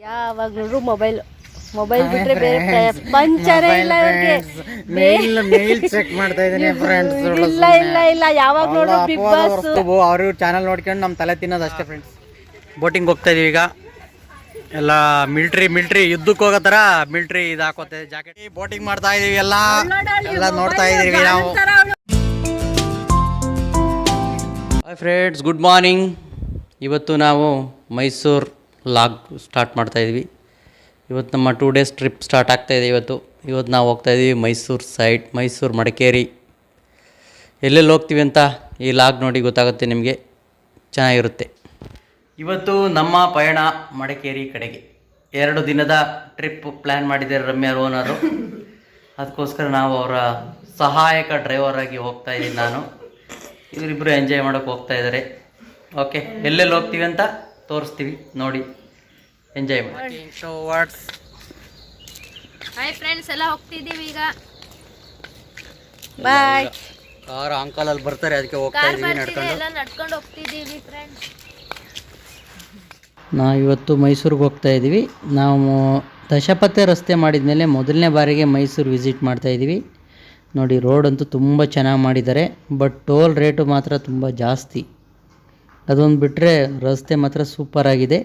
ಯಾವಾಗ ನೋಡ್ರು ಮೊಬೈಲ್ ಬಿಟ್ರೆ ಬೇರೆ ಪಂಚರೇ ಇಲ್ಲ ಇವ್ರಿಗೆ. ಮೇಲ್ ಚೆಕ್ ಮಾಡ್ತಾ ಇದ್ದೀನಿ ಫ್ರೆಂಡ್ಸ್. ಇಲ್ಲ ಯಾವಾಗ ನೋಡ್ರು ಬಿಗ್ ಬಾಸ್. ಅವರು ಚಾನಲ್ ನೋಡ್ಕೊಂಡು ನಮ್ಮ ತಲೆ ತಿನ್ನೋದು ಅಷ್ಟೇ ಫ್ರೆಂಡ್ಸ್. ಬೋಟಿಂಗ್ ಹೋಗ್ತಾ ಇದೀವಿ ಈಗ. ಎಲ್ಲ ಮಿಲ್ಟ್ರಿ ಯುದ್ಧಕ್ಕೆ ಹೋಗೋ ಥರ ಮಿಲ್ಟ್ರಿ ಇದು ಹಾಕೋತೆ ಜಾಕೆಟ್. ಬೋಟಿಂಗ್ ಮಾಡ್ತಾ ಇದೀವಿ ಎಲ್ಲ ನೋಡ್ತಾ ಇದೀವಿ ನಾವು. Hi friends, good morning. ಇವತ್ತು ನಾವು ಮೈಸೂರು ಲಾಗ್ ಸ್ಟಾರ್ಟ್ ಮಾಡ್ತಾ ಇದೀವಿ. ಇವತ್ತು ನಮ್ಮ 2 days ಟ್ರಿಪ್ ಸ್ಟಾರ್ಟ್ ಆಗ್ತಾಯಿದೆ. ಇವತ್ತು ನಾವು ಹೋಗ್ತಾಯಿದ್ದೀವಿ ಮೈಸೂರು ಸೈಡ್, ಮೈಸೂರು ಮಡಿಕೇರಿ. ಎಲ್ಲೆಲ್ಲಿ ಹೋಗ್ತೀವಿ ಅಂತ ಈ ಲಾಗ್ ನೋಡಿ ಗೊತ್ತಾಗುತ್ತೆ ನಿಮಗೆ, ಚೆನ್ನಾಗಿರುತ್ತೆ. ಇವತ್ತು ನಮ್ಮ ಪಯಣ ಮಡಿಕೇರಿ ಕಡೆಗೆ. 2 ದಿನದ ಟ್ರಿಪ್ ಪ್ಲ್ಯಾನ್ ಮಾಡಿದ್ದಾರೆ ರಮ್ಯಾ ಓನರು. ಅದಕ್ಕೋಸ್ಕರ ನಾವು ಅವರ ಸಹಾಯಕ ಡ್ರೈವರ್ ಆಗಿ ಹೋಗ್ತಾ ಇದ್ದೀನಿ ನಾನು. ಇವರಿಬ್ಬರು ಎಂಜಾಯ್ ಮಾಡೋಕ್ಕೆ ಹೋಗ್ತಾ ಇದ್ದಾರೆ. ಓಕೆ, ಎಲ್ಲೆಲ್ಲಿ ಹೋಗ್ತೀವಿ ಅಂತ ತೋರಿಸ್ತೀವಿ, ನೋಡಿ ಎಂಜಾಯ್ ಮಾಡಿ. ಹಾಯ್ ಫ್ರೆಂಡ್ಸ್, ಎಲ್ಲ ಹೋಗ್ತಿದ್ದೀವಿ ಈಗ. ಬಾಯ್. ಕಾರ್ ಅಂಕಲ್ ಅಲ್ಲಿ ಬರ್ತಾರೆ, ಅದಕ್ಕೆ ಹೋಗ್ತಾ ಇದ್ದೀವಿ ನಡ್ಕೊಂಡು ಹೋಗ್ತಿದ್ದೀವಿ ಫ್ರೆಂಡ್ಸ್. ನಾವಿವತ್ತು ಮೈಸೂರಿಗೆ ಹೋಗ್ತಾ ಇದ್ದೀವಿ. ನಾವು ದಶಪಥ ರಸ್ತೆ ಮಾಡಿದ ಮೇಲೆ ಮೊದಲನೇ ಬಾರಿಗೆ ಮೈಸೂರು ವಿಸಿಟ್ ಮಾಡ್ತಾ ಇದ್ದೀವಿ. ನೋಡಿ, ರೋಡ್ ಅಂತೂ ತುಂಬ ಚೆನ್ನಾಗಿ ಮಾಡಿದ್ದಾರೆ, ಬಟ್ ಟೋಲ್ ರೇಟು ಮಾತ್ರ ತುಂಬ ಜಾಸ್ತಿ. ಅದೊಂದು ಬಿಟ್ಟರೆ ರಸ್ತೆ ಮಾತ್ರ ಸೂಪರಾಗಿದೆ.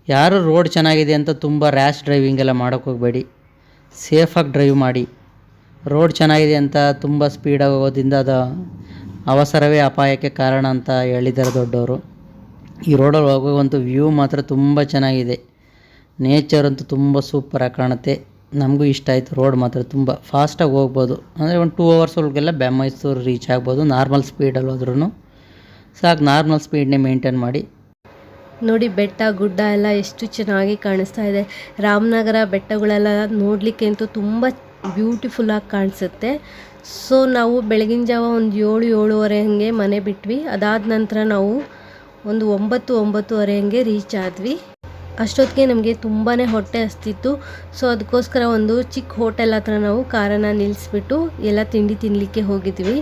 ಯಾರು ರೋಡ್ ಚೆನ್ನಾಗಿದೆ ಅಂತ ತುಂಬ ರ್ಯಾಶ್ ಡ್ರೈವಿಂಗ್ ಎಲ್ಲ ಮಾಡೋಕ್ಕೆ ಹೋಗಬೇಡಿ, ಸೇಫಾಗಿ ಡ್ರೈವ್ ಮಾಡಿ. ರೋಡ್ ಚೆನ್ನಾಗಿದೆ ಅಂತ ತುಂಬ ಸ್ಪೀಡಾಗಿ ಹೋಗೋದ್ರಿಂದ ಅದು ಅವಸರವೇ ಅಪಾಯಕ್ಕೆ ಕಾರಣ ಅಂತ ಹೇಳಿದ್ದಾರೆ ದೊಡ್ಡವರು. ಈ ರೋಡಲ್ಲಿ ಹೋಗುವಂಥ ವ್ಯೂ ಮಾತ್ರ ತುಂಬ ಚೆನ್ನಾಗಿದೆ. ನೇಚರ್ ಅಂತೂ ತುಂಬ ಸೂಪರಾಗಿ ಕಾಣುತ್ತೆ. ನಮಗೂ ಇಷ್ಟ ಆಯಿತು. ರೋಡ್ ಮಾತ್ರ ತುಂಬ ಫಾಸ್ಟಾಗಿ ಹೋಗ್ಬೋದು, ಅಂದರೆ ಒಂದು 2 hours ಒಳಗೆಲ್ಲ ಮೈಸೂರು ರೀಚ್ ಆಗ್ಬೋದು. ನಾರ್ಮಲ್ ಸ್ಪೀಡಲ್ಲಿ ಹೋದ್ರೂ ಸಾಕು, ನಾರ್ಮಲ್ ಸ್ಪೀಡ್ನೇ ಮೇಂಟೈನ್ ಮಾಡಿ. ನೋಡಿ, ಬೆಟ್ಟ ಗುಡ್ಡ ಎಲ್ಲ ಎಷ್ಟು ಚೆನ್ನಾಗಿ ಕಾಣಿಸ್ತಾ ಇದೆ. ರಾಮನಗರ ಬೆಟ್ಟಗಳೆಲ್ಲ ನೋಡಲಿಕ್ಕೆ ಅಂತೂ ತುಂಬ ಬ್ಯೂಟಿಫುಲ್ಲಾಗಿ ಕಾಣಿಸುತ್ತೆ. ಸೊ ನಾವು ಬೆಳಗಿನ ಜಾವ ಒಂದು 7-7:30 ಹಾಗೆ ಮನೆ ಬಿಟ್ವಿ. ಅದಾದ ನಂತರ ನಾವು ಒಂದು 9-9:30 ಹಾಗೆ ರೀಚ್ ಆದ್ವಿ. ಅಷ್ಟೊತ್ತಿಗೆ ನಮಗೆ ತುಂಬಾ ಹೊಟ್ಟೆ ಹಸ್ತಿತ್ತು. ಸೊ ಅದಕ್ಕೋಸ್ಕರ ಒಂದು ಚಿಕ್ಕ ಹೋಟೆಲ್ ಹತ್ರ ನಾವು ಕಾರನ್ನು ನಿಲ್ಲಿಸ್ಬಿಟ್ಟು ಎಲ್ಲ ತಿಂಡಿ ತಿನ್ನಲಿಕ್ಕೆ ಹೋಗಿದ್ವಿ.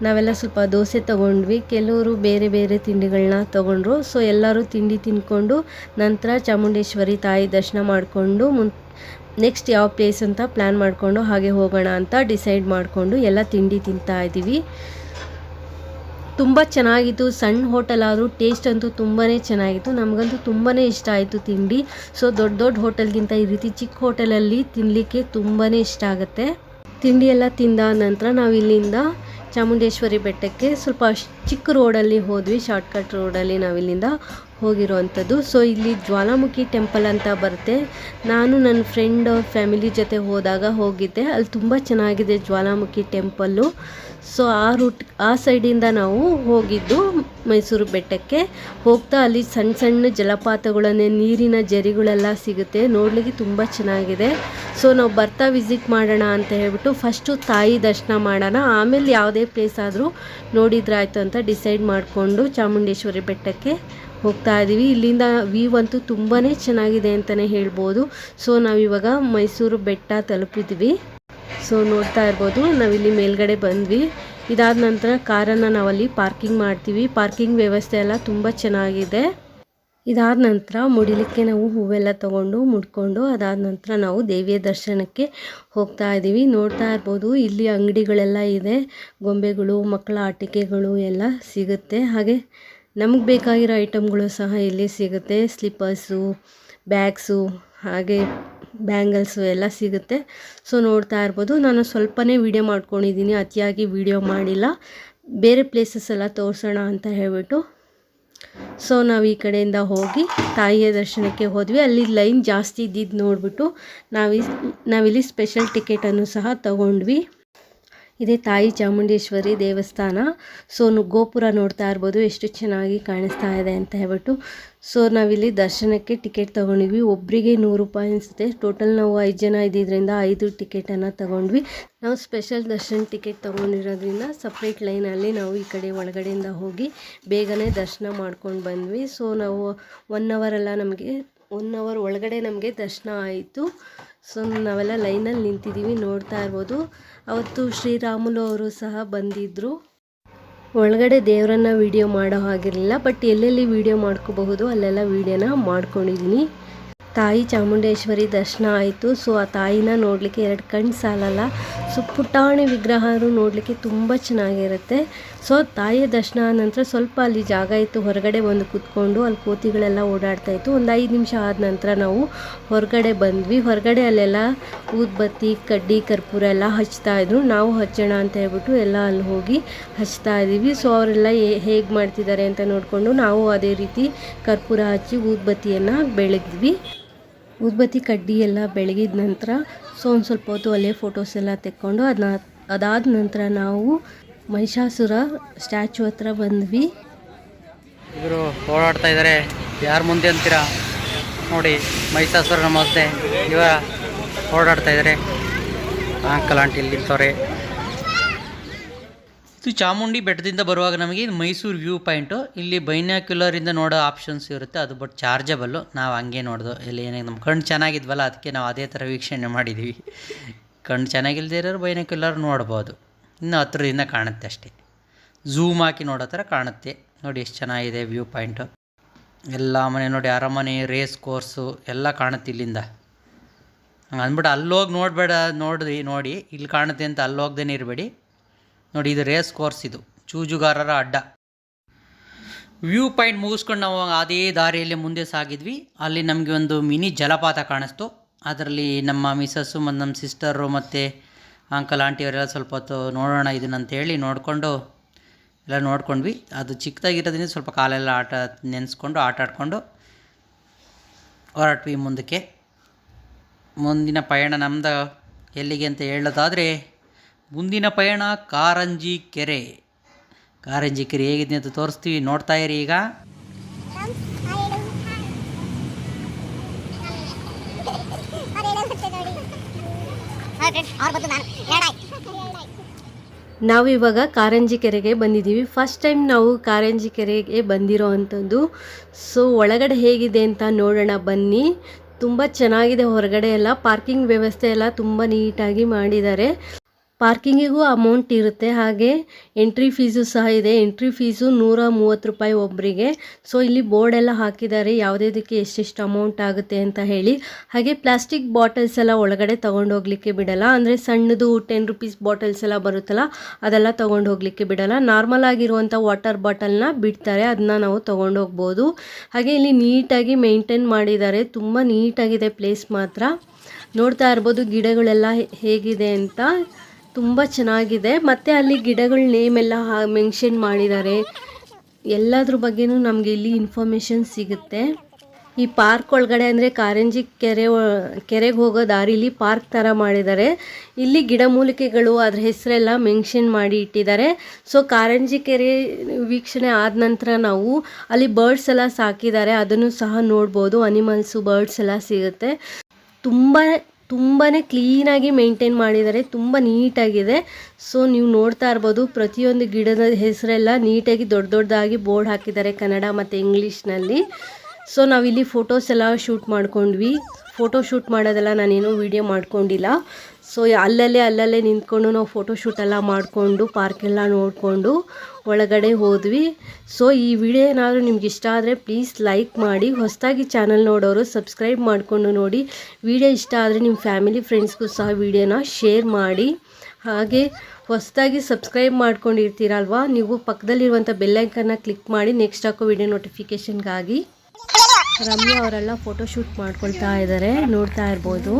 ನಾವೆಲ್ಲ ಸ್ವಲ್ಪ ದೋಸೆ ತೊಗೊಂಡ್ವಿ, ಕೆಲವರು ಬೇರೆ ಬೇರೆ ತಿಂಡಿಗಳನ್ನ ತೊಗೊಂಡ್ರು. ಸೊ ಎಲ್ಲರೂ ತಿಂಡಿ ತಿಂದ್ಕೊಂಡು ನಂತರ ಚಾಮುಂಡೇಶ್ವರಿ ತಾಯಿ ದರ್ಶನ ಮಾಡಿಕೊಂಡು ನೆಕ್ಸ್ಟ್ ಯಾವ ಪ್ಲೇಸ್ ಅಂತ ಪ್ಲ್ಯಾನ್ ಮಾಡಿಕೊಂಡು ಹಾಗೆ ಹೋಗೋಣ ಅಂತ ಡಿಸೈಡ್ ಮಾಡಿಕೊಂಡು ಎಲ್ಲ ತಿಂಡಿ ತಿಂತಾ ಇದ್ದೀವಿ. ತುಂಬ ಚೆನ್ನಾಗಿತ್ತು. ಸಣ್ಣ ಹೋಟೆಲ್ ಆದರೂ ಟೇಸ್ಟ್ ಅಂತೂ ತುಂಬಾ ಚೆನ್ನಾಗಿತ್ತು. ನಮಗಂತೂ ತುಂಬಾ ಇಷ್ಟ ಆಯಿತು ತಿಂಡಿ. ಸೊ ದೊಡ್ಡ ಹೋಟೆಲ್ಗಿಂತ ಈ ರೀತಿ ಚಿಕ್ಕ ಹೋಟೆಲಲ್ಲಿ ತಿನ್ನಲಿಕ್ಕೆ ತುಂಬಾ ಇಷ್ಟ ಆಗುತ್ತೆ. ತಿಂಡಿ ಎಲ್ಲ ತಿಂದ ನಂತರ ನಾವು ಇಲ್ಲಿಂದ ಚಾಮುಂಡೇಶ್ವರಿ ಬೆಟ್ಟಕ್ಕೆ ಸ್ವಲ್ಪ ಚಿಕ್ಕ ರೋಡಲ್ಲಿ ಹೋದ್ವಿ. ಶಾರ್ಟ್ಕಟ್ ರೋಡಲ್ಲಿ ನಾವಿಲ್ಲಿಂದ ಹೋಗಿರೋವಂಥದ್ದು. ಸೊ ಇಲ್ಲಿ ಜ್ವಾಲಾಮುಖಿ ಟೆಂಪಲ್ ಅಂತ ಬರುತ್ತೆ. ನಾನು ನನ್ನ ಫ್ರೆಂಡ್ ಫ್ಯಾಮಿಲಿ ಜೊತೆ ಹೋದಾಗ ಹೋಗಿದ್ದೆ. ಅಲ್ಲಿ ತುಂಬ ಚೆನ್ನಾಗಿದೆ ಜ್ವಾಲಾಮುಖಿ ಟೆಂಪಲ್ಲು. ಸೊ ಆ ಸೈಡಿಂದ ನಾವು ಹೋಗಿದ್ದು ಮೈಸೂರು ಬೆಟ್ಟಕ್ಕೆ. ಹೋಗ್ತಾ ಅಲ್ಲಿ ಸಣ್ಣ ಸಣ್ಣ ಜಲಪಾತಗಳನ್ನೇ, ನೀರಿನ ಜರಿಗಳೆಲ್ಲ ಸಿಗುತ್ತೆ, ನೋಡಲಿಕ್ಕೆ ತುಂಬ ಚೆನ್ನಾಗಿದೆ. ಸೊ ನಾವು ಬರ್ತಾ ವಿಸಿಟ್ ಮಾಡೋಣ ಅಂತ ಹೇಳ್ಬಿಟ್ಟು ಫಸ್ಟು ತಾಯಿ ದರ್ಶನ ಮಾಡೋಣ, ಆಮೇಲೆ ಯಾವುದೇ ಪ್ಲೇಸ್ ಆದರೂ ನೋಡಿದ್ರಾಯ್ತು ಅಂತ ಡಿಸೈಡ್ ಮಾಡಿಕೊಂಡು ಚಾಮುಂಡೇಶ್ವರಿ ಬೆಟ್ಟಕ್ಕೆ ಹೋಗ್ತಾ ಇದ್ದೀವಿ. ಇಲ್ಲಿಂದ ವ್ಯೂ ಅಂತೂ ತುಂಬಾ ಚೆನ್ನಾಗಿದೆ ಅಂತಲೇ ಹೇಳ್ಬೋದು. ಸೊ ನಾವಿವಾಗ ಮೈಸೂರು ಬೆಟ್ಟ ತಲುಪಿದ್ವಿ. ಸೊ ನೋಡ್ತಾ ಇರ್ಬೋದು, ನಾವಿಲ್ಲಿ ಮೇಲ್ಗಡೆ ಬಂದ್ವಿ. ಇದಾದ ನಂತರ ಕಾರನ್ನು ನಾವಲ್ಲಿ ಪಾರ್ಕಿಂಗ್ ಮಾಡ್ತೀವಿ. ಪಾರ್ಕಿಂಗ್ ವ್ಯವಸ್ಥೆ ಎಲ್ಲ ತುಂಬ ಚೆನ್ನಾಗಿದೆ. ಇದಾದ ನಂತರ ಮುಡಿಲಿಕ್ಕೆ ನಾವು ಹೂವೆಲ್ಲ ತೊಗೊಂಡು ಮುಡ್ಕೊಂಡು ಅದಾದ ನಂತರ ನಾವು ದೇವಿಯ ದರ್ಶನಕ್ಕೆ ಹೋಗ್ತಾ ಇದ್ದೀವಿ. ನೋಡ್ತಾ ಇರ್ಬೋದು, ಇಲ್ಲಿ ಅಂಗಡಿಗಳೆಲ್ಲ ಇದೆ, ಗೊಂಬೆಗಳು, ಮಕ್ಕಳ ಆಟಿಕೆಗಳು ಎಲ್ಲ ಸಿಗುತ್ತೆ. ಹಾಗೆ ನಮಗೆ ಬೇಕಾಗಿರೋ ಐಟಮ್ಗಳು ಸಹ ಇಲ್ಲಿ ಸಿಗುತ್ತೆ. ಸ್ಲಿಪ್ಪರ್ಸು, ಬ್ಯಾಗ್ಸು, ಹಾಗೆ ಬ್ಯಾಂಗಲ್ಸು ಎಲ್ಲ ಸಿಗುತ್ತೆ. ಸೊ ನೋಡ್ತಾ ಇರ್ಬೋದು, ನಾನು ಸ್ವಲ್ಪನೇ ವೀಡಿಯೋ ಮಾಡ್ಕೊಂಡಿದ್ದೀನಿ, ಅತಿಯಾಗಿ ವೀಡಿಯೋ ಮಾಡಿಲ್ಲ. ಬೇರೆ ಪ್ಲೇಸಸ್ ಎಲ್ಲ ತೋರಿಸೋಣ ಅಂತ ಹೇಳ್ಬಿಟ್ಟು ಸೊ ನಾವು ಈ ಕಡೆಯಿಂದ ಹೋಗಿ ತಾಯಿಯ ದರ್ಶನಕ್ಕೆ ಹೋದ್ವಿ. ಅಲ್ಲಿ ಲೈನ್ ಜಾಸ್ತಿ ಇದ್ದಿದ್ದು ನೋಡಿಬಿಟ್ಟು ನಾವಿಲ್ಲಿ ಸ್ಪೆಷಲ್ ಟಿಕೆಟನ್ನು ಸಹ ತಗೊಂಡ್ವಿ. ಇದೇ ತಾಯಿ ಚಾಮುಂಡೇಶ್ವರಿ ದೇವಸ್ಥಾನ. ಸೊ ಗೋಪುರ ನೋಡ್ತಾ ಇರ್ಬೋದು ಎಷ್ಟು ಚೆನ್ನಾಗಿ ಕಾಣಿಸ್ತಾ ಇದೆ ಅಂತ ಹೇಳ್ಬಿಟ್ಟು. ಸೊ ನಾವಿಲ್ಲಿ ದರ್ಶನಕ್ಕೆ ಟಿಕೆಟ್ ತೊಗೊಂಡ್ವಿ. ಒಬ್ಬರಿಗೆ 100 ರೂಪಾಯಿ ಅನಿಸುತ್ತೆ. ಟೋಟಲ್ ನಾವು 5 ಜನ ಇದ್ದಿದ್ದರಿಂದ 5 ಟಿಕೆಟನ್ನು ತೊಗೊಂಡ್ವಿ. ನಾವು ಸ್ಪೆಷಲ್ ದರ್ಶನ ಟಿಕೆಟ್ ತೊಗೊಂಡಿರೋದ್ರಿಂದ ಸಪ್ರೇಟ್ ಲೈನಲ್ಲಿ ನಾವು ಈ ಕಡೆ ಒಳಗಡೆಯಿಂದ ಹೋಗಿ ಬೇಗನೆ ದರ್ಶನ ಮಾಡ್ಕೊಂಡು ಬಂದ್ವಿ. ಸೊ ನಾವು 1 ಅವರ್ ಒಳಗಡೆ ನಮಗೆ ದರ್ಶನ ಆಯಿತು. ಸೊ ನಾವೆಲ್ಲ ಲೈನಲ್ಲಿ ನಿಂತಿದ್ದೀವಿ, ನೋಡ್ತಾ ಇರ್ಬೋದು. ಅವತ್ತು ಶ್ರೀರಾಮುಲು ಅವರು ಸಹ ಬಂದಿದ್ದರು. ಒಳಗಡೆ ದೇವರನ್ನ ವಿಡಿಯೋ ಮಾಡೋ ಹಾಗಿರಲಿಲ್ಲ, ಬಟ್ ಎಲ್ಲೆಲ್ಲಿ ವಿಡಿಯೋ ಮಾಡ್ಕೋಬಹುದು ಅಲ್ಲೆಲ್ಲ ವಿಡಿಯೋನ ಮಾಡ್ಕೊಂಡಿದ್ದೀನಿ. ತಾಯಿ ಚಾಮುಂಡೇಶ್ವರಿ ದರ್ಶನ ಆಯಿತು. ಸೊ ಆ ತಾಯಿನ ನೋಡಲಿಕ್ಕೆ 2 ಕಣ್ಣು ಸಾಲಲ್ಲ. ಸೊ ಪುಟಾಣಿ ವಿಗ್ರಹ ನೋಡಲಿಕ್ಕೆ ತುಂಬ ಚೆನ್ನಾಗಿರುತ್ತೆ. ಸೊ ತಾಯಿಯ ದರ್ಶನ ನಂತರ ಸ್ವಲ್ಪ ಅಲ್ಲಿ ಜಾಗ ಇತ್ತು, ಹೊರಗಡೆ ಬಂದು ಕೂತ್ಕೊಂಡು ಅಲ್ಲಿ ಕೋತಿಗಳೆಲ್ಲ ಓಡಾಡ್ತಾ ಇತ್ತು. ಒಂದು 5 ನಿಮಿಷ ಆದ ನಂತರ ನಾವು ಹೊರಗಡೆ ಬಂದ್ವಿ. ಹೊರಗಡೆ ಅಲ್ಲೆಲ್ಲ ಊದ್ಬತ್ತಿ, ಕಡ್ಡಿ, ಕರ್ಪೂರ ಎಲ್ಲ ಹಚ್ತಾ ಇದ್ರು. ನಾವು ಹಚ್ಚೋಣ ಅಂತ ಹೇಳ್ಬಿಟ್ಟು ಎಲ್ಲ ಅಲ್ಲಿ ಹೋಗಿ ಹಚ್ತಾ ಇದ್ದೀವಿ. ಸೊ ಅವರೆಲ್ಲ ಹೇಗೆ ಮಾಡ್ತಿದ್ದಾರೆ ಅಂತ ನೋಡಿಕೊಂಡು ನಾವು ಅದೇ ರೀತಿ ಕರ್ಪೂರ ಹಚ್ಚಿ ಊದ್ಬತ್ತಿಯನ್ನು ಬೆಳಗಿದ್ವಿ. ಊದ್ಬತ್ತಿ ಕಡ್ಡಿ ಎಲ್ಲ ಬೆಳಗಿದ ನಂತರ ಸೊ ಒಂದು ಸ್ವಲ್ಪ ಹೊತ್ತು ಅಲ್ಲೇ ಫೋಟೋಸ್ ಎಲ್ಲ ತೆಕ್ಕೊಂಡು ಅದಾದ ನಂತರ ನಾವು ಮಹಿಷಾಸುರ ಸ್ಟ್ಯಾಚು ಹತ್ರ ಬಂದ್ವಿ. ಇವರು ಓಡಾಡ್ತಾ ಇದ್ದಾರೆ, ಯಾರು ಮುಂದೆ ಅಂತೀರಾ ನೋಡಿ, ಮಹಿಷಾಸುರನ ಮತ್ತೆ ಇವ ಓಡಾಡ್ತಾ ಇದ್ದಾರೆ. ಅಂಕಲ್ ಆಂಟಿ ಇಲ್ಲಿ ನಿಂತವ್ರೆ. ಇದು ಚಾಮುಂಡಿ ಬೆಟ್ಟದಿಂದ ಬರುವಾಗ ನಮಗೆ ಇದು ಮೈಸೂರು ವ್ಯೂ ಪಾಯಿಂಟು. ಇಲ್ಲಿ ಬೈನಾಕ್ಯುಲರಿಂದ ನೋಡೋ ಆಪ್ಷನ್ಸ್ ಇರುತ್ತೆ, ಅದು ಬಟ್ ಚಾರ್ಜಬಲ್ಲು. ನಾವು ಹಂಗೆ ನೋಡ್ದು, ಇಲ್ಲಿ ಏನಾಗ ನಮ್ಮ ಕಣ್ಣು ಚೆನ್ನಾಗಿದ್ವಲ್ಲ ಅದಕ್ಕೆ ನಾವು ಅದೇ ಥರ ವೀಕ್ಷಣೆ ಮಾಡಿದ್ದೀವಿ. ಕಣ್ಣು ಚೆನ್ನಾಗಿಲ್ಲದೆ ಇರೋರು ಬೈನಾಕ್ಯುಲರ್ ನೋಡ್ಬೋದು, ಇನ್ನು ಹತ್ರದಿಂದ ಕಾಣುತ್ತೆ ಅಷ್ಟೇ. ಝೂಮ್ ಹಾಕಿ ನೋಡೋ ಥರ ಕಾಣುತ್ತೆ. ನೋಡಿ ಎಷ್ಟು ಚೆನ್ನಾಗಿದೆ ವ್ಯೂ ಪಾಯಿಂಟು. ಎಲ್ಲ ಮನೆ ನೋಡಿ, ಅರಮನೆ, ರೇಸ್ ಕೋರ್ಸು ಎಲ್ಲ ಕಾಣುತ್ತೆ ಇಲ್ಲಿಂದ. ಹಂಗೆ ಅಂದ್ಬಿಟ್ಟು ಅಲ್ಲೋಗಿ ನೋಡಬೇಡ, ನೋಡಿ ಇಲ್ಲಿ ಕಾಣುತ್ತೆ ಅಂತ ಅಲ್ಲೋಗ್ದೇ ಇರಬೇಡಿ. ನೋಡಿ ಇದು ರೇಸ್ ಕೋರ್ಸ್, ಇದು ಜೂಜುಗಾರರ ಅಡ್ಡ. ವ್ಯೂ ಪಾಯಿಂಟ್ ಮುಗಿಸ್ಕೊಂಡು ನಾವು ಅದೇ ದಾರಿಯಲ್ಲಿ ಮುಂದೆ ಸಾಗಿದ್ವಿ. ಅಲ್ಲಿ ನಮಗೆ ಒಂದು ಮಿನಿ ಜಲಪಾತ ಕಾಣಿಸ್ತು. ಅದರಲ್ಲಿ ನಮ್ಮ ಮಿಸಸ್ಸು ಮತ್ತು ನಮ್ಮ ಸಿಸ್ಟರು ಮತ್ತು ಅಂಕಲ್ ಆಂಟಿಯವರೆಲ್ಲ ಸ್ವಲ್ಪ ಹೊತ್ತು ನೋಡೋಣ ಇದನ್ನಂತೇಳಿ ನೋಡಿಕೊಂಡು ಎಲ್ಲ ನೋಡ್ಕೊಂಡ್ವಿ. ಅದು ಚಿಕ್ಕದಾಗಿರೋದ್ರಿಂದ ಸ್ವಲ್ಪ ಕಾಲೆಲ್ಲ ನೆನೆಸ್ಕೊಂಡು ಆಟ ಆಡಿಕೊಂಡು ಹೊರಟ್ವಿ ಮುಂದಕ್ಕೆ. ಮುಂದಿನ ಪಯಣ ನಮ್ಮದು ಎಲ್ಲಿಗೆ ಅಂತ ಹೇಳೋದಾದರೆ, ಮುಂದಿನ ಪಯಣ ಕಾರಂಜಿ ಕೆರೆ. ಕಾರಂಜಿ ಕೆರೆ ಹೇಗಿದೆ ಅಂತ ತೋರಿಸ್ತೀವಿ, ನೋಡ್ತಾ ಇರಿ ಈಗ. ನಾವು ಇವಾಗ ಕಾರಂಜಿ ಕೆರೆಗೆ ಬಂದಿದ್ದೀವಿ. ಫಸ್ಟ್ ಟೈಮ್ ನಾವು ಕಾರಂಜಿ ಕೆರೆಗೆ ಬಂದಿರೋ ಅಂಥದ್ದು. ಸೊ ಒಳಗಡೆ ಹೇಗಿದೆ ಅಂತ ನೋಡೋಣ ಬನ್ನಿ. ತುಂಬ ಚೆನ್ನಾಗಿದೆ. ಹೊರಗಡೆ ಎಲ್ಲ ಪಾರ್ಕಿಂಗ್ ವ್ಯವಸ್ಥೆ ಎಲ್ಲ ತುಂಬ ನೀಟಾಗಿ ಮಾಡಿದ್ದಾರೆ. ಪಾರ್ಕಿಂಗಿಗೂ ಅಮೌಂಟ್ ಇರುತ್ತೆ, ಹಾಗೆ ಎಂಟ್ರಿ ಫೀಸು ಸಹ ಇದೆ. ಎಂಟ್ರಿ ಫೀಸು 130 ರೂಪಾಯಿ ಒಬ್ಬರಿಗೆ. ಸೊ ಇಲ್ಲಿ ಬೋರ್ಡ್ ಎಲ್ಲ ಹಾಕಿದ್ದಾರೆ ಯಾವುದಕ್ಕೆ ಎಷ್ಟೆಷ್ಟು ಅಮೌಂಟ್ ಆಗುತ್ತೆ ಅಂತ ಹೇಳಿ. ಹಾಗೆ ಪ್ಲಾಸ್ಟಿಕ್ ಬಾಟಲ್ಸ್ ಎಲ್ಲ ಒಳಗಡೆ ತೊಗೊಂಡೋಗ್ಲಿಕ್ಕೆ ಬಿಡಲ್ಲ. ಅಂದರೆ ಸಣ್ಣದು 10 ರುಪೀಸ್ ಬಾಟಲ್ಸ್ ಎಲ್ಲ ಬರುತ್ತಲ್ಲ, ಅದೆಲ್ಲ ತೊಗೊಂಡೋಗ್ಲಿಕ್ಕೆ ಬಿಡಲ್ಲ. ನಾರ್ಮಲ್ ಆಗಿರುವಂಥ ವಾಟರ್ ಬಾಟಲ್ನ ಬಿಡ್ತಾರೆ, ಅದನ್ನ ನಾವು ತೊಗೊಂಡೋಗ್ಬೋದು. ಹಾಗೆ ಇಲ್ಲಿ ನೀಟಾಗಿ ಮೇಂಟೈನ್ ಮಾಡಿದ್ದಾರೆ, ತುಂಬ ನೀಟಾಗಿದೆ ಪ್ಲೇಸ್ ಮಾತ್ರ. ನೋಡ್ತಾ ಇರ್ಬೋದು ಗಿಡಗಳೆಲ್ಲ ಹೇಗಿದೆ ಅಂತ, ತುಂಬ ಚೆನ್ನಾಗಿದೆ. ಮತ್ತು ಅಲ್ಲಿ ಗಿಡಗಳ ನೇಮ್ ಎಲ್ಲ ಮೆನ್ಷನ್ ಮಾಡಿದ್ದಾರೆ. ಎಲ್ಲದ್ರ ಬಗ್ಗೆನೂ ನಮಗೆ ಇಲ್ಲಿ ಇನ್ಫಾರ್ಮೇಷನ್ ಸಿಗುತ್ತೆ. ಈ ಪಾರ್ಕ್ ಒಳಗಡೆ ಅಂದರೆ ಕಾರಂಜಿ ಕೆರೆಗೆ ಹೋಗೋ ದಾರಿಲಿ ಪಾರ್ಕ್ ಥರ ಮಾಡಿದ್ದಾರೆ. ಇಲ್ಲಿ ಗಿಡಮೂಲಿಕೆಗಳು ಅದ್ರ ಹೆಸರೆಲ್ಲ ಮೆನ್ಷನ್ ಮಾಡಿ ಇಟ್ಟಿದ್ದಾರೆ. ಸೊ ಕಾರಂಜಿ ಕೆರೆ ವೀಕ್ಷಣೆ ಆದ ನಂತರ ನಾವು ಅಲ್ಲಿ ಬರ್ಡ್ಸ್ ಎಲ್ಲ ಸಾಕಿದ್ದಾರೆ, ಅದನ್ನು ಸಹ ನೋಡ್ಬೋದು. ಅನಿಮಲ್ಸು, ಬರ್ಡ್ಸ್ ಎಲ್ಲ ಸಿಗುತ್ತೆ. ತುಂಬಾ ಕ್ಲೀನಾಗಿ ಮೇಂಟೈನ್ ಮಾಡಿದ್ದಾರೆ, ತುಂಬ ನೀಟಾಗಿದೆ. ಸೊ ನೀವು ನೋಡ್ತಾ ಇರ್ಬೋದು, ಪ್ರತಿಯೊಂದು ಗಿಡದ ಹೆಸರೆಲ್ಲ ನೀಟಾಗಿ ದೊಡ್ಡದಾಗಿ ಬೋರ್ಡ್ ಹಾಕಿದ್ದಾರೆ ಕನ್ನಡ ಮತ್ತು ಇಂಗ್ಲೀಷ್ನಲ್ಲಿ. ಸೊ ನಾವಿಲ್ಲಿ ಫೋಟೋಸ್ ಎಲ್ಲ ಶೂಟ್ ಮಾಡ್ಕೊಂಡ್ವಿ. ಫೋಟೋ ಶೂಟ್ ಮಾಡೋದೆಲ್ಲ ನಾನೇನು ವೀಡಿಯೋ ಮಾಡ್ಕೊಂಡಿಲ್ಲ. ಸೊ ಅಲ್ಲಲ್ಲೇ ನಿಂತ್ಕೊಂಡು ನಾವು ಫೋಟೋ ಶೂಟೆಲ್ಲ ಮಾಡಿಕೊಂಡು ಪಾರ್ಕೆಲ್ಲ ನೋಡಿಕೊಂಡು ಒಳಗಡೆ ಹೋದ್ವಿ. ಸೊ ಈ ವಿಡಿಯೋ ಏನಾದರೂ ನಿಮ್ಗೆ ಇಷ್ಟ ಆದರೆ ಪ್ಲೀಸ್ ಲೈಕ್ ಮಾಡಿ. ಹೊಸದಾಗಿ ಚಾನಲ್ ನೋಡೋರು ಸಬ್ಸ್ಕ್ರೈಬ್ ಮಾಡಿಕೊಂಡು ನೋಡಿ. ವಿಡಿಯೋ ಇಷ್ಟ ಆದರೆ ನಿಮ್ಮ ಫ್ಯಾಮಿಲಿ ಫ್ರೆಂಡ್ಸ್ಗೂ ಸಹ ವಿಡಿಯೋನ ಶೇರ್ ಮಾಡಿ. ಹಾಗೆ ಹೊಸದಾಗಿ ಸಬ್ಸ್ಕ್ರೈಬ್ ಮಾಡ್ಕೊಂಡಿರ್ತೀರಲ್ವ, ನೀವು ಪಕ್ಕದಲ್ಲಿರುವಂಥ ಬೆಲ್ಲೈಕನ್ನ ಕ್ಲಿಕ್ ಮಾಡಿ ನೆಕ್ಸ್ಟ್ ಹಾಕೋ ವಿಡಿಯೋ ನೋಟಿಫಿಕೇಷನ್ಗಾಗಿ. ರಮ್ಯಾ ಅವರೆಲ್ಲ ಫೋಟೋ ಶೂಟ್ ಮಾಡ್ಕೊಳ್ತಾ ಇದ್ದಾರೆ, ನೋಡ್ತಾ ಇರ್ಬೋದು.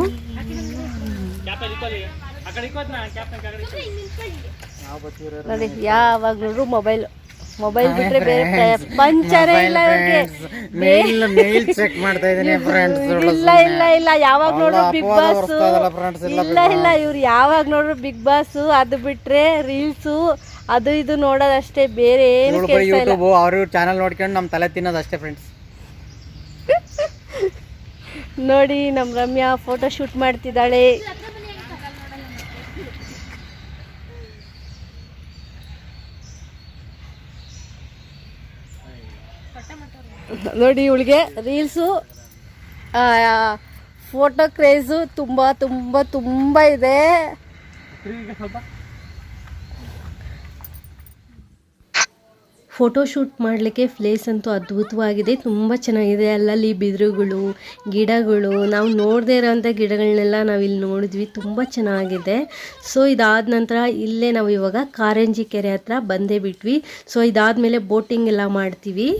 ನೋಡಿ ಯಾವಾಗ ನೋಡ್ರು ಮೊಬೈಲ್ ಬಿಟ್ರೆ ಬೇರೆ ಪಂಚರೇ ಇಲ್ಲ ಇವ್ರಿಗೆ. ಇಲ್ಲ ಯಾವಾಗ ನೋಡ್ರು ಬಿಗ್ ಬಾಸ್, ಇಲ್ಲ ಇವ್ರು ಯಾವಾಗ ನೋಡ್ರು ಬಿಗ್ ಬಾಸ್, ಅದು ಬಿಟ್ರೆ ರೀಲ್ಸು ಅದು ಇದು ನೋಡೋದಷ್ಟೇ, ಬೇರೆ ಏನು ಕೆಲಸ ಇಲ್ಲ. ಅವ್ರ ಚಾನಲ್ ನೋಡ್ಕೊಂಡು ನಮ್ಮ ತಲೆ ತಿನ್ನೋದಷ್ಟೇ ಫ್ರೆಂಡ್ಸ್. ನೋಡಿ ನಮ್ಮ ರಮ್ಯಾ ಫೋಟೋ ಶೂಟ್ ಮಾಡ್ತಿದ್ದಾಳೆ. ನೋಡಿ ಇವಳಿಗೆ ರೀಲ್ಸು ಫೋಟೋ ಕ್ರೇಜು ತುಂಬ ತುಂಬ ತುಂಬ ಇದೆ. ಫೋಟೋಶೂಟ್ ಮಾಡಲಿಕ್ಕೆ ಪ್ಲೇಸ್ ಅಂತೂ ಅದ್ಭುತವಾಗಿದೆ, ತುಂಬ ಚೆನ್ನಾಗಿದೆ. ಅಲ್ಲಲ್ಲಿ ಬಿದಿರುಗಳು, ಗಿಡಗಳು, ನಾವು ನೋಡದೇ ಇರೋಂಥ ಗಿಡಗಳನ್ನೆಲ್ಲ ನಾವು ಇಲ್ಲಿ ನೋಡಿದ್ವಿ, ತುಂಬ ಚೆನ್ನಾಗಿದೆ. ಸೊ ಇದಾದ ನಂತರ ಇಲ್ಲೇ ನಾವು ಇವಾಗ ಕಾರಂಜಿ ಕೆರೆ ಹತ್ರ ಬಂದೇ ಬಿಟ್ವಿ. ಸೊ ಇದಾದಮೇಲೆ ಬೋಟಿಂಗ್ ಎಲ್ಲ ಮಾಡ್ತೀವಿ.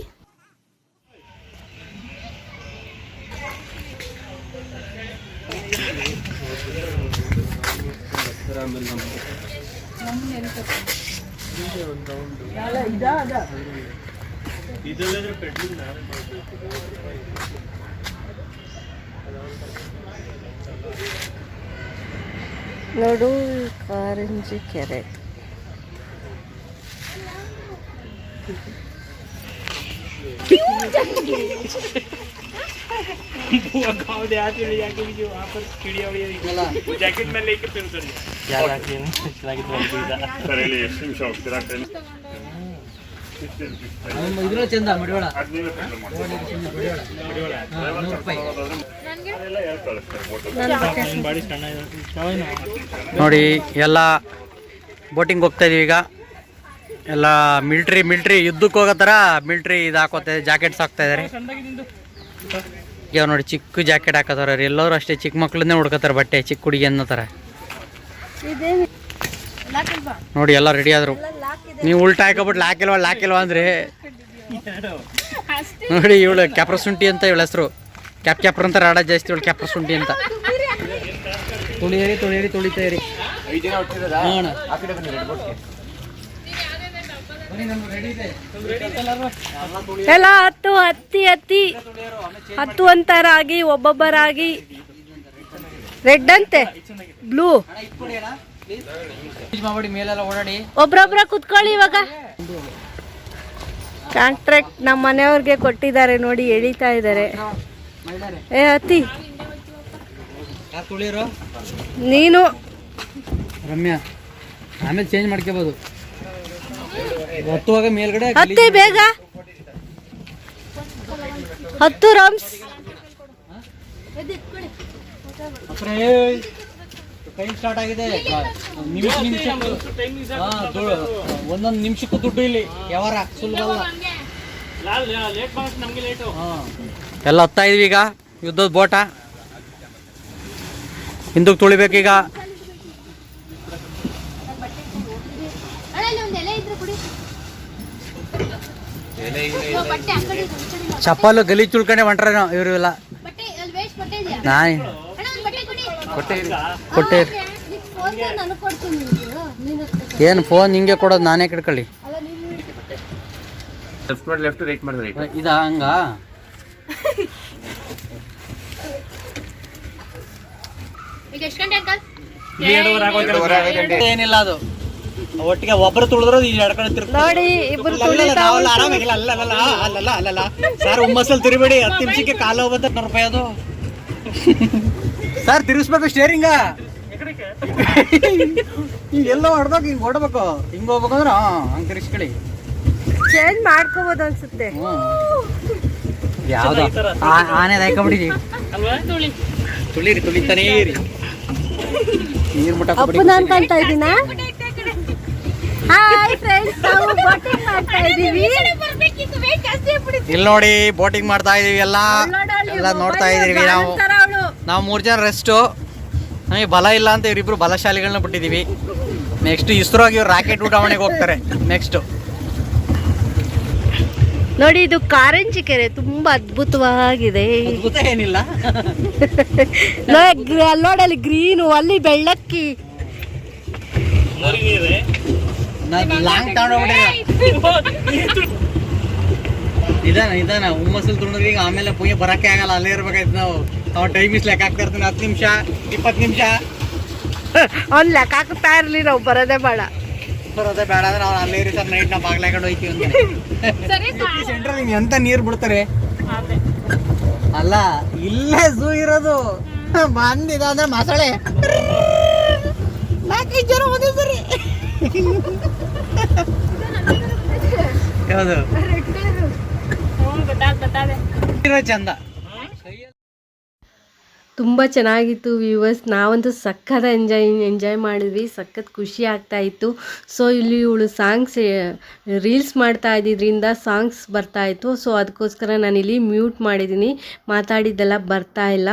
ನೋಡು ಕಾರಂಜಿ ಕೆರೆ. गाँव देहात में ले जाके भी जो वहाँ पर चिड़िया उड़िया वो जैकेट में लेके फिर उतर गया याद आके ಇದ್ರ ಚಂದ ಮಡಿವಾಳ ನೋಡಿ. ಎಲ್ಲ ಬೋಟಿಂಗ್ ಹೋಗ್ತಾ ಇದೀವಿ ಈಗ. ಎಲ್ಲ ಮಿಲ್ಟ್ರಿ ಯುದ್ಧಕ್ಕೆ ಹೋಗೋ ಥರ ಮಿಲ್ಟ್ರಿ ಇದು ಹಾಕೋತಾ ಜಾಕೆಟ್ಸ್ ಹಾಕ್ತಾ ಇದಾರೆ. ಈಗ ನೋಡಿ ಚಿಕ್ಕ ಜಾಕೆಟ್ ಹಾಕೋತಾರ. ಎಲ್ಲರೂ ಅಷ್ಟೇ ಚಿಕ್ಕ ಮಕ್ಳನ್ನೇ ಹುಡ್ಕೋತಾರೆ ಬಟ್ಟೆ, ಚಿಕ್ಕ ಹುಡುಗಿ ಅನ್ನೋ ಥರ. ನೋಡಿ ಎಲ್ಲ ರೆಡಿ ಆದ್ರು. ನೀವು ಉಲ್ಟಾ ಹಾಕೋಬಿಟ್ಟು ಲಾಕಿಲ್ವಾ ಅಂದ್ರೆ ನೋಡಿ. ಇವಳು ಕ್ಯಾಪ್ರಸುಂಟಿ ಅಂತ ಇವಳ ಹೆಸರು. ಕ್ಯಾಪ್ರ ಅಂತ ರಾಡ ಜಾಸ್ತಿ, ಇವಳು ಕ್ಯಾಪ್ರಸುಂಟಿ ಅಂತ. ತುಳಿತಾ ಇರಿ. ಎಲ್ಲ ಹತ್ತು ಅಂತಾರಾಗಿ ಒಬ್ಬೊಬ್ಬರಾಗಿ. ರೆಡ್ ಅಂತೆ, ಬ್ಲೂ, ಒಬ್ರೊಬ್ರ ಕುತ್ಕೊಳ್ಳಿ. ಇವಾಗ ಕಾಂಟ್ರಾಕ್ಟ್ ನಮ್ಮ ಮನೆಯವ್ರಿಗೆ ಕೊಟ್ಟಿದ್ದಾರೆ ನೋಡಿ, ಎಳಿತಾ ಇದ್ದಾರೆ. ಹತ್ತಿ ನೀನು ರಮ್ಯಾ, ಆಮೇಲೆ ಚೇಂಜ್ ಮಾಡ್ಕೋಬಹುದು. ಹತ್ತುವಾಗ ಮೇಲ್ಗಡೆ ಹತ್ತಿ, ಬೇಗ ಹತ್ತು ರಾಮ್ಸ್. ಟೈಮ್ ಸ್ಟಾರ್ಟ್ ಆಗಿದೆ. ಒಂದೊಂದು ನಿಮಿಷಕ್ಕೂ ದುಡ್ಡು ಇಲ್ಲಿ ವ್ಯವಹಾರ ಸುಲಭ ಎಲ್ಲ ಹತ್ತಾ ಇದೀವಿ ಈಗ. ಯುದ್ಧದ ಬೋಟ ಹಿಂದಕ್ಕೆ ತುಳಿಬೇಕೀಗ. ಚಪ್ಪಲು ಗಲೀಜ್ ತುಳ್ಕೊಂಡೆ ಹೊಂಟ್ರ ಇವರು ಎಲ್ಲ. ಕೊಟ್ಟೆ ಏನು ಫೋನ್ ಹಿಂಗೆ ಕೊಡೋದು, ನಾನೇ ಕಿಡ್ಕೊಳ್ಳಿ. ಇದ ಹಂಗ ಏನಿಲ್ಲ, ಅದು ಒಟ್ಟಿಗೆ ಒಬ್ಬರು ತುಳಿದ್ರು ನೋಡಿ. ಇಬ್ರು ಅಲ್ಲಲ್ಲ ಸರ್, ಹುಮ್ಮಸ್ಸಲ್ಲಿ ತಿರುಬೇಡಿ. 10 ನಿಮಿಷಕ್ಕೆ ಕಾಲು ಹೋಗುತ್ತೆ. 100 ರೂಪಾಯಿ ಅದು ಸರ್. ತಿರ್ಗಿಸ್ಬೇಕು ಸ್ಟೇರಿಂಗ. ಎಲ್ಲ ಹೊಡ್ದಾಗ ಹಿಂಗ್ ಹೊಡ್ಬೇಕು, ಹಿಂಗ್ ಹೋಗ್ಬೇಕಂದ್ರ ಹಂಗ್ ತಿರ್ಗಿಸ್ಕೊಳ್ಳಿ. ಚೇಂಜ್ ಮಾಡ್ಕೋಬಹುದು ಅನ್ಸುತ್ತೆ. ಯಾವ್ದು ಆನೆ ಹಾಕೊಂಡ್ಬಿಡಿ. ತುಳಿತಾನೇ ಇರಿ. ನೀರ್ ಮುಟ್ಟ ಅನ್ಕೊಂತ ಇದೀನ. ಹಾಯ್ ಫ್ರೆಂಡ್ಸ್, ನಾವು ಬೋಟಿಂಗ್ ಮಾಡ್ತಾ ಇದೀವಿ. ಇಲ್ಲಿ ನೋಡಿ ಬೋಟಿಂಗ್ ಮಾಡ್ತಾ ಇದೀವಿ. ಎಲ್ಲ ನೋಡ್ತಾ ಇದೀವಿ. ನಾವು 3 ಜನ ರೆಸ್ಟು. ನಮಗೆ ಬಲ ಇಲ್ಲ ಅಂತ ಇವರಿಬ್ರು ಬಲಶಾಲಿಗಳನ್ನ ಬಿಟ್ಟಿದೀವಿ. ನೆಕ್ಸ್ಟ್ ಇಸ್ರೋಗಿ ಇವ್ರು ರಾಕೆಟ್ ಉಡಾವಣೆಗೆ ಹೋಗ್ತಾರೆ. ನೆಕ್ಸ್ಟ್ ನೋಡಿ, ಇದು ಕಾರಂಜಿ ಕೆರೆ ತುಂಬಾ ಅದ್ಭುತವಾಗಿದೆ. ಅದ್ಭುತ ಏನಿಲ್ಲ. ನೋಡಲ್ಲಿ ಗ್ರೀನು, ಅಲ್ಲಿ ಬೆಳ್ಳಕ್ಕಿ. ಲಾಂಗ್ ನಿಧಾನ ಹುಮ್ಮಸ್ಸಲ್ಲಿ ತುಳಿದ್ರೆ ಈಗ ಆಮೇಲೆ ಪುಯ್ಯ ಬರಕ್ಕೆ ಆಗಲ್ಲ. ಅಲ್ಲೇ ಇರ್ಬೇಕಾಯ್ತು ನಾವು. ಅವ ಟೈಮ್ ಇಸ್ ಲೆಕ್ಕ ಹಾಕ್ತಾ ಇರ್ತೀನಿ. 10 ನಿಮಿಷ 20 ನಿಮಿಷ ಅವ್ನು ಲೆಕ್ಕ ಹಾಕ್ತಾ ಇರ್ಲಿ. ನಾವು ಬರೋದೇ ಬೇಡ ಅಂದ್ರೆ ನಾವು ಅಲ್ಲೇ ಇರಿ ಸರ್. ನೈಟ್ ನಾವು ಬಾಗ್ಲ ಹಾಕೊಂಡು ಹೋಯ್ತೀವಿ ಅಂತ ಸೆಂಟ್ರಲ್ ಹಿಂಗೆ ಎಂತ ನೀರು ಬಿಡ್ತಾರೆ. ಅಲ್ಲ ಇಲ್ಲೇ ಝೂ ಇರೋದು. ಬಂದಿದ ಅಂದ್ರೆ ಮಸಳೆ 4-5 ಜನ ಒಂದೇ ಸರಿ. ಯಾವುದು ಚಂದ. ತುಂಬ ಚೆನ್ನಾಗಿತ್ತು ವ್ಯೂವರ್ಸ್. ನಾವಂತೂ ಸಖತ್ ಎಂಜಾಯ್ ಮಾಡಿದ್ವಿ, ಸಖತ್ ಖುಷಿ ಆಗ್ತಾಯಿತ್ತು. ಸೊ ಇಲ್ಲಿ ಇವಳು ಸಾಂಗ್ಸ್ ರೀಲ್ಸ್ ಮಾಡ್ತಾ ಇದ್ದಿದ್ದರಿಂದ ಸಾಂಗ್ಸ್ ಬರ್ತಾಯಿತ್ತು. ಸೊ ಅದಕ್ಕೋಸ್ಕರ ನಾನಿಲ್ಲಿ ಮ್ಯೂಟ್ ಮಾಡಿದ್ದೀನಿ, ಮಾತಾಡಿದ್ದೆಲ್ಲ ಬರ್ತಾ ಇಲ್ಲ.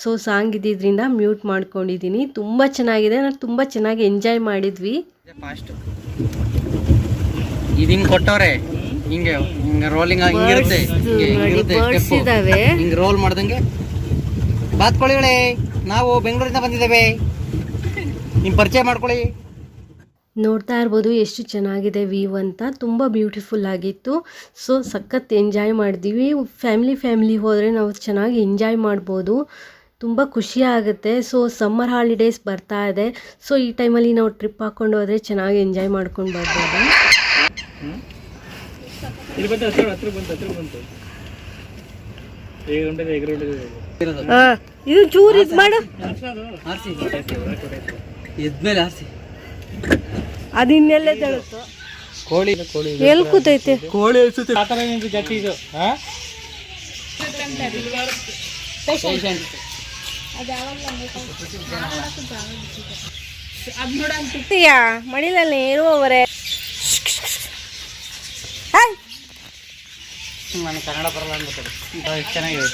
ಸೊ ಸಾಂಗ್ ಇದ್ದಿದ್ದರಿಂದ ಮ್ಯೂಟ್ ಮಾಡ್ಕೊಂಡಿದ್ದೀನಿ. ತುಂಬ ಚೆನ್ನಾಗಿದೆ, ನಾನು ತುಂಬ ಚೆನ್ನಾಗಿ ಎಂಜಾಯ್ ಮಾಡಿದ್ವಿ. ಫಾಸ್ಟ್ ಇದು ಹಿಂಗೆ ಕೊಟ್ಟವ್ರೆ, ಹಿಂಗೆ ಹಿಂಗೆ ರೋಲಿಂಗ್ ಹಿಂಗಿರುತ್ತೆ, ಬರ್ಡ್ಸ್ ಇದಾವೆ. ಹಿಂಗೆ ರೋಲ್ ಮಾಡ್ದಂಗೆ. ಬಾತ್ಕೊಳ್ಳಿ, ನಾವು ಬೆಂಗಳೂರಿಂದ ಬಂದಿದ್ದೇವೆ, ನಿಮ್ಮ ಪರಿಚಯ ಮಾಡ್ಕೊಳ್ಳಿ. ನೋಡ್ತಾ ಇರ್ಬೋದು ಎಷ್ಟು ಚೆನ್ನಾಗಿದೆ ವ್ಯೂ ಅಂತ, ತುಂಬ ಬ್ಯೂಟಿಫುಲ್ ಆಗಿತ್ತು. ಸೊ ಸಖತ್ ಎಂಜಾಯ್ ಮಾಡಿದ್ವಿ. ಫ್ಯಾಮಿಲಿ ಹೋದರೆ ನಾವು ಚೆನ್ನಾಗಿ ಎಂಜಾಯ್ ಮಾಡ್ಬೋದು, ತುಂಬ ಖುಷಿ ಆಗುತ್ತೆ. ಸೊ ಸಮ್ಮರ್ ಹಾಲಿಡೇಸ್ ಬರ್ತಾ ಇದೆ. ಸೊ ಈ ಟೈಮಲ್ಲಿ ನಾವು ಟ್ರಿಪ್ ಹಾಕ್ಕೊಂಡು ಹೋದರೆ ಚೆನ್ನಾಗಿ ಎಂಜಾಯ್ ಮಾಡ್ಕೊಂಡು ಬರ್ಬೋದು. ಇಲ್ಲಿ ಬಂತು, ಹತ್ರ ಬಂತು. ಇದು ಚೂರು ಇದು ಮಾಡು, ಎದ್ಮೇಲೆ ಆರಿಸಿ. ಅದು ಇನ್ನೆಲ್ಲ ತಳುತ್ತೋ ಕೋಳಿ ಎಲ್ಲಿ ಕೂತೈತೆ? ಕೋಳಿ ಅನ್ಸುತ್ತೆ ಆ ಥರ ನಿಂದು ಜಟ್ಟಿ ಇದು. ಮಡಿಲಲ್ಲಿ ಇರುವವರೇ. ನಾನು ಕನ್ನಡ ಬರಲ್ಲ ಅನ್ಬೋದು, ಚೆನ್ನಾಗಿದೆ.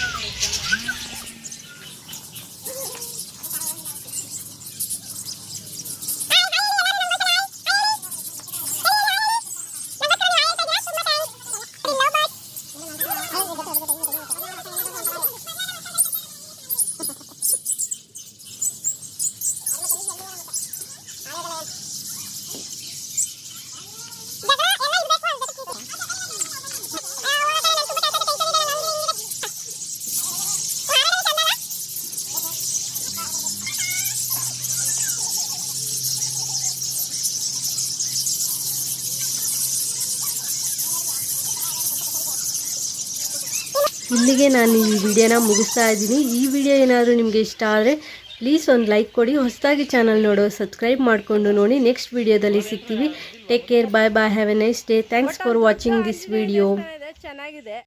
ಇಲ್ಲಿಗೆ ನಾನು ಈ ವಿಡಿಯೋನ ಮುಗಿಸ್ತಾ ಇದ್ದೀನಿ. ಈ ವಿಡಿಯೋ ಏನಾದರೂ ನಿಮಗೆ ಇಷ್ಟ ಆದರೆ ಪ್ಲೀಸ್ ಒಂದು ಲೈಕ್ ಕೊಡಿ. ಹೊಸದಾಗಿ ಚಾನಲ್ ನೋಡೋ ಸಬ್ಸ್ಕ್ರೈಬ್ ಮಾಡಿಕೊಂಡು ನೋಡಿ. ನೆಕ್ಸ್ಟ್ ವಿಡಿಯೋದಲ್ಲಿ ಸಿಗ್ತೀವಿ. Take care, bye bye, have a nice day. Thanks for watching this video. ಚೆನ್ನಾಗಿದೆ.